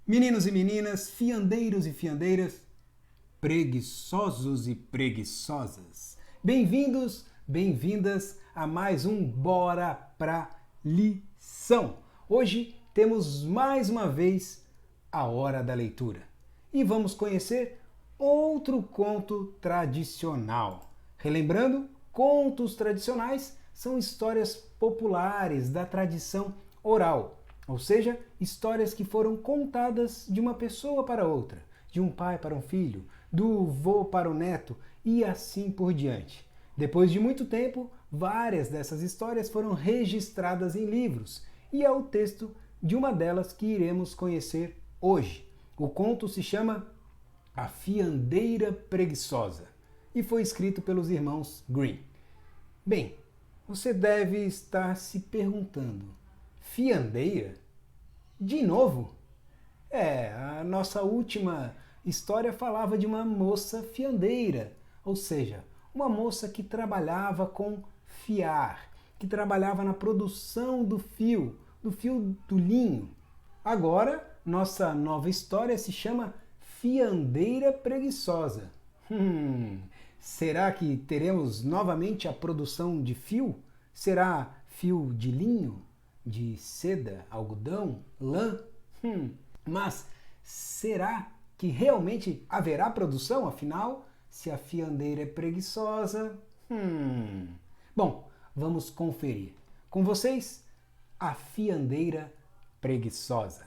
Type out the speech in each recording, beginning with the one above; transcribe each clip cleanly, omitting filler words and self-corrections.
Meninos e meninas, fiandeiros e fiandeiras, preguiçosos e preguiçosas, bem-vindos, bem-vindas a mais um Bora Pra Lição. Hoje temos mais uma vez a hora da leitura e vamos conhecer outro conto tradicional. Relembrando, contos tradicionais são histórias populares da tradição oral. Ou seja, histórias que foram contadas de uma pessoa para outra, de um pai para um filho, do vô para o neto e assim por diante. Depois de muito tempo, várias dessas histórias foram registradas em livros e é o texto de uma delas que iremos conhecer hoje. O conto se chama A Fiandeira Preguiçosa e foi escrito pelos irmãos Grimm. Bem, você deve estar se perguntando: fiandeira? De novo? A nossa última história falava de uma moça fiandeira, ou seja, uma moça que trabalhava com fiar, que trabalhava na produção do fio do linho. Agora, nossa nova história se chama Fiandeira Preguiçosa. Será que teremos novamente a produção de fio? Será fio de linho? De seda, algodão, lã? Mas será que realmente haverá produção? Afinal, se a fiandeira é preguiçosa... Bom, vamos conferir. Com vocês, A Fiandeira Preguiçosa.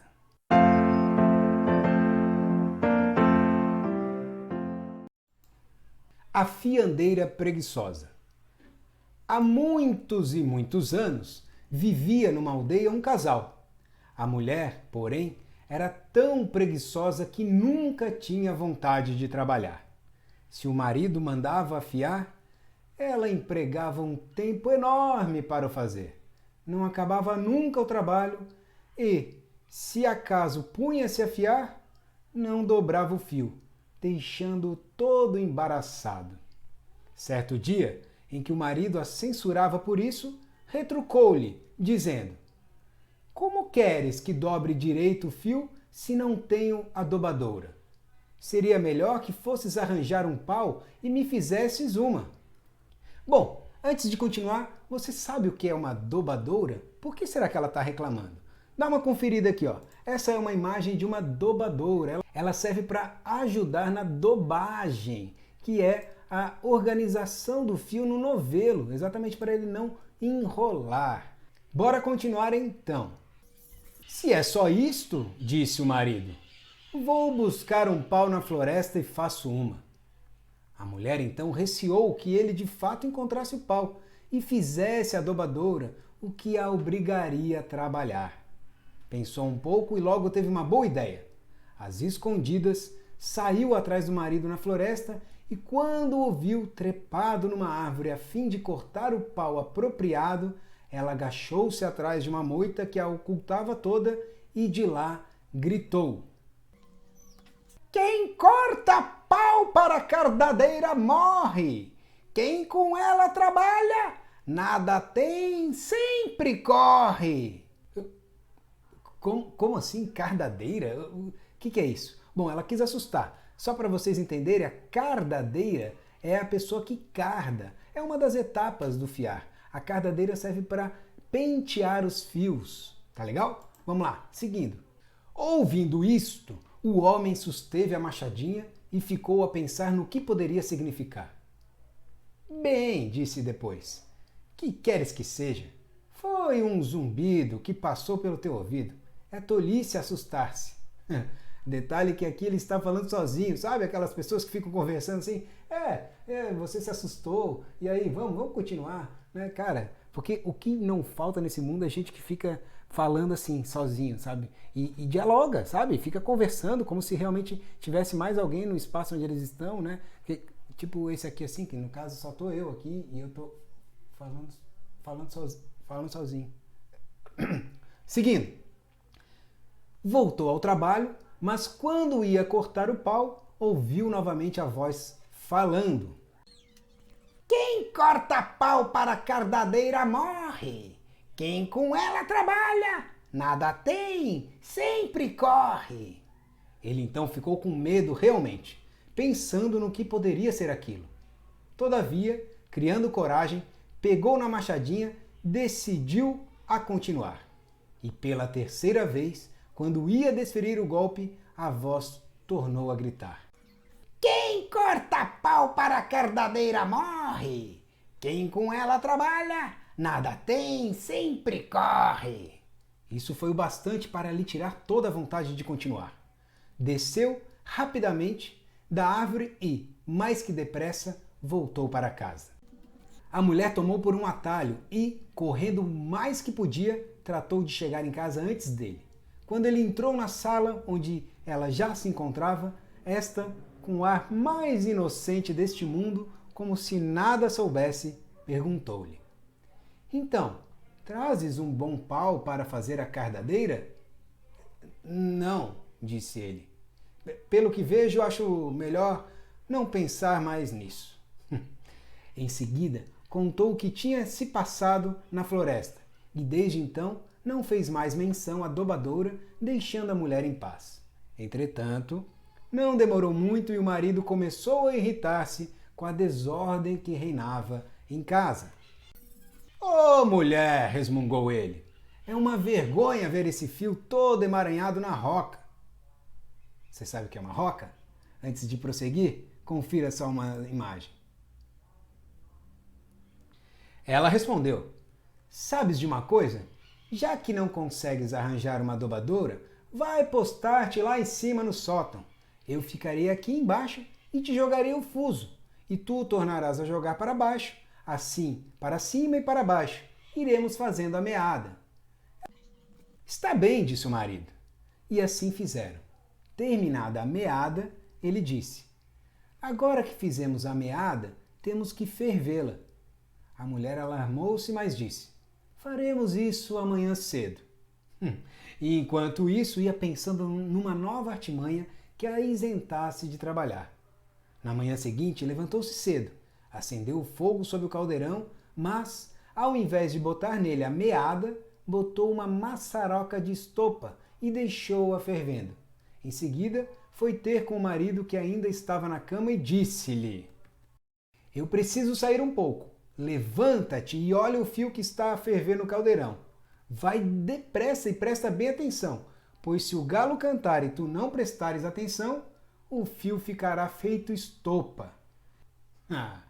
A Fiandeira Preguiçosa. Há muitos e muitos anos, vivia numa aldeia um casal. A mulher, porém, era tão preguiçosa que nunca tinha vontade de trabalhar. Se o marido mandava afiar, ela empregava um tempo enorme para o fazer. Não acabava nunca o trabalho e, se acaso punha-se a afiar, não dobrava o fio, deixando-o todo embaraçado. Certo dia, em que o marido a censurava por isso, retrucou-lhe, dizendo: "Como queres que dobre direito o fio se não tenho a dobadoura? Seria melhor que fosses arranjar um pau e me fizesses uma." Bom, antes de continuar, você sabe o que é uma dobadoura? Por que será que ela está reclamando? Dá uma conferida aqui, ó. Essa é uma imagem de uma dobadoura. Ela serve para ajudar na dobagem, que é a organização do fio no novelo, exatamente para ele não enrolar. Bora continuar então. "Se é só isto", disse o marido, "vou buscar um pau na floresta e faço uma." A mulher então receou que ele de fato encontrasse o pau e fizesse a dobadoura, o que a obrigaria a trabalhar. Pensou um pouco e logo teve uma boa ideia. Às escondidas, saiu atrás do marido na floresta e quando o viu trepado numa árvore a fim de cortar o pau apropriado, ela agachou-se atrás de uma moita que a ocultava toda e de lá gritou: "Quem corta pau para cardadeira morre! Quem com ela trabalha, nada tem, sempre corre!" Como assim cardadeira? O que é isso? Bom, ela quis assustar. Só para vocês entenderem, a cardadeira é a pessoa que carda. É uma das etapas do fiar. A cardadeira serve para pentear os fios. Tá legal? Vamos lá, seguindo. Ouvindo isto, o homem susteve a machadinha e ficou a pensar no que poderia significar. "Bem", disse depois, "que queres que seja? Foi um zumbido que passou pelo teu ouvido. É tolice assustar-se." Detalhe que aqui ele está falando sozinho, sabe? Aquelas pessoas que ficam conversando assim, você se assustou, e aí, vamos continuar, né, cara? Porque o que não falta nesse mundo é gente que fica falando assim, sozinho, sabe? E dialoga, sabe? Fica conversando como se realmente tivesse mais alguém no espaço onde eles estão, né? Tipo esse aqui assim, que no caso só tô eu aqui e eu tô falando sozinho. Seguindo. Voltou ao trabalho, mas quando ia cortar o pau, ouviu novamente a voz falando: "Quem corta pau para cardadeira morre! Quem com ela trabalha, nada tem, sempre corre!" Ele então ficou com medo realmente, pensando no que poderia ser aquilo. Todavia, criando coragem, pegou na machadinha, decidiu a continuar. E pela terceira vez, quando ia desferir o golpe, a voz tornou a gritar: "Quem corta pau para a cardadeira morre! Quem com ela trabalha, nada tem, sempre corre!" Isso foi o bastante para lhe tirar toda a vontade de continuar. Desceu rapidamente da árvore e, mais que depressa, voltou para casa. A mulher tomou por um atalho e, correndo o mais que podia, tratou de chegar em casa antes dele. Quando ele entrou na sala onde ela já se encontrava, esta, com o ar mais inocente deste mundo, como se nada soubesse, perguntou-lhe: "Então, trazes um bom pau para fazer a cardadeira?" "Não", disse ele. "Pelo que vejo, acho melhor não pensar mais nisso." Em seguida, contou o que tinha se passado na floresta e desde então não fez mais menção à dobradora, deixando a mulher em paz. Entretanto, não demorou muito e o marido começou a irritar-se com a desordem que reinava em casa. "Ô mulher!" resmungou ele. "É uma vergonha ver esse fio todo emaranhado na roca." Você sabe o que é uma roca? Antes de prosseguir, confira só uma imagem. Ela respondeu: "Sabes de uma coisa? Já que não consegues arranjar uma dobradora, vai postar-te lá em cima no sótão. Eu ficarei aqui embaixo e te jogarei o fuso, e tu o tornarás a jogar para baixo, assim, para cima e para baixo. Iremos fazendo a meada." "Está bem", disse o marido. E assim fizeram. Terminada a meada, ele disse: "Agora que fizemos a meada, temos que fervê-la." A mulher alarmou-se, mas disse: "Faremos isso amanhã cedo." E enquanto isso, ia pensando numa nova artimanha que a isentasse de trabalhar. Na manhã seguinte, levantou-se cedo, acendeu o fogo sobre o caldeirão, mas, ao invés de botar nele a meada, botou uma maçaroca de estopa e deixou-a fervendo. Em seguida, foi ter com o marido que ainda estava na cama e disse-lhe: "Eu preciso sair um pouco. Levanta-te e olha o fio que está a ferver no caldeirão. Vai depressa e presta bem atenção, pois se o galo cantar e tu não prestares atenção, o fio ficará feito estopa." Ah,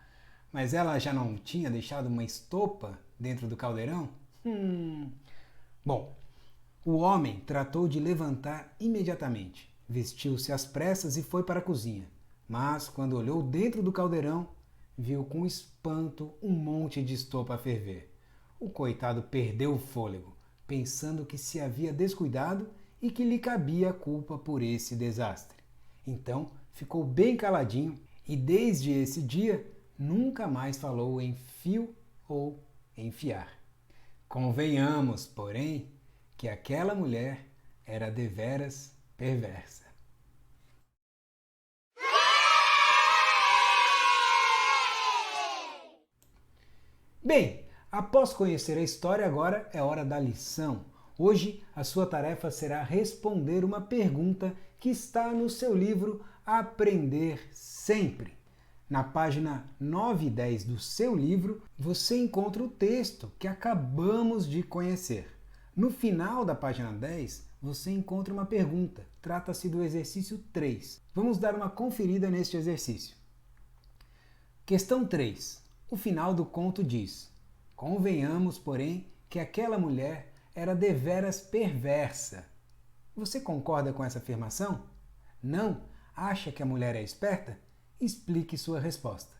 mas ela já não tinha deixado uma estopa dentro do caldeirão? Bom, o homem tratou de levantar imediatamente, vestiu-se às pressas e foi para a cozinha. Mas, quando olhou dentro do caldeirão, viu com espanto um monte de estopa a ferver. O coitado perdeu o fôlego, pensando que se havia descuidado e que lhe cabia a culpa por esse desastre. Então ficou bem caladinho e desde esse dia nunca mais falou em fio ou em fiar. Convenhamos, porém, que aquela mulher era deveras perversa. Bem, após conhecer a história, agora é hora da lição. Hoje, a sua tarefa será responder uma pergunta que está no seu livro Aprender Sempre. Na página 9 e 10 do seu livro, você encontra o texto que acabamos de conhecer. No final da página 10, você encontra uma pergunta. Trata-se do exercício 3. Vamos dar uma conferida neste exercício. Questão 3. O final do conto diz: "Convenhamos, porém, que aquela mulher era deveras perversa." Você concorda com essa afirmação? Não? Acha que a mulher é esperta? Explique sua resposta.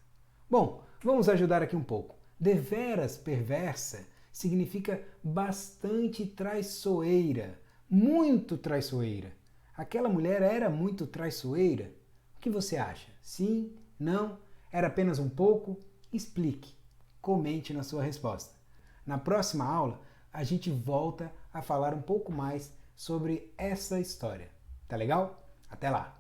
Bom, vamos ajudar aqui um pouco. Deveras perversa significa bastante traiçoeira, muito traiçoeira. Aquela mulher era muito traiçoeira? O que você acha? Sim? Não? Era apenas um pouco? Explique. Comente na sua resposta. Na próxima aula, a gente volta a falar um pouco mais sobre essa história. Tá legal? Até lá!